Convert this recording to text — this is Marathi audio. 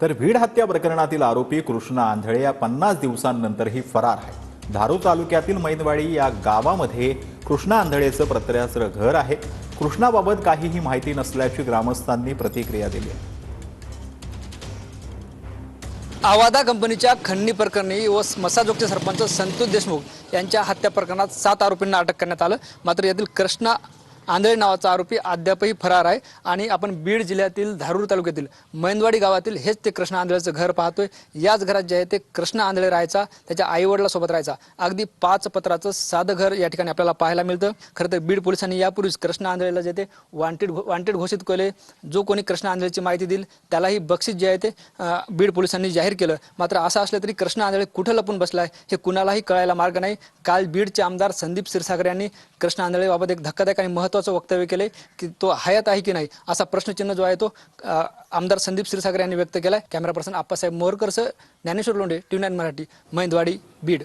तर बीड हत्या प्रकरणातील आरोपी कृष्णा आंधळे या 50 दिवसांनंतरही फरार आहे। धारूर तालुक्यातील मैंदवाडी या गावामध्ये कृष्णा आंधळेचं प्रत्र्याचं घर आहे। कृष्णाबाबत काहीही माहिती नसल्याची ग्रामस्थांनी प्रतिक्रिया दिली आहे। आवादा कंपनीच्या खंडणी प्रकरणी व मसाजोगचे सरपंच संतोष देशमुख यांच्या हत्या प्रकरणात 7 आरोपींना अटक करण्यात आलं। मात्र यातील कृष्णा आंधळे नावाचा आरोपी अद्यापही फरार आहे आणि आपण बीड जिल्ह्यातील धारूर तालुक्यातील मैंदवाडी गावातील हेच ते कृष्णा आंधळेचं घर पाहतोय। याच घरात जे आहे ते कृष्णा आंधळे राहायचा, त्याच्या आईवडिलांसोबत राहायचा। अगदी 5 पत्राचं साधं घर या ठिकाणी आपल्याला पाहायला मिळतं। खरं तर बीड पोलिसांनी यापूर्वीच कृष्णा आंधळेला जे ते वांटेड घोषित केले। जो कोणी कृष्णा आंधळेची माहिती देईल त्यालाही बक्षीस जे आहे ते बीड पोलिसांनी जाहीर केलं। मात्र असं असलं तरी कृष्णा आंधळे कुठं लपून बसलाय हे कुणालाही कळायला मार्ग नाही। काल बीडचे आमदार संदीप क्षीरसागर यांनी कृष्णा आंधळेबाबत एक धक्कादायक आणि महत्त्वाचं वक्तव्य केले की तो हयात आहे की नाही असा प्रश्नचिन्ह जो आहे तो आमदार संदीप क्षीरसागर यांनी व्यक्त केलाय। कॅमेरा पर्सन आप्पासाहेब मोरकरसह ज्ञानेश्वर लोंढे, TV9 मराठी, मैंदवाडी, बीड।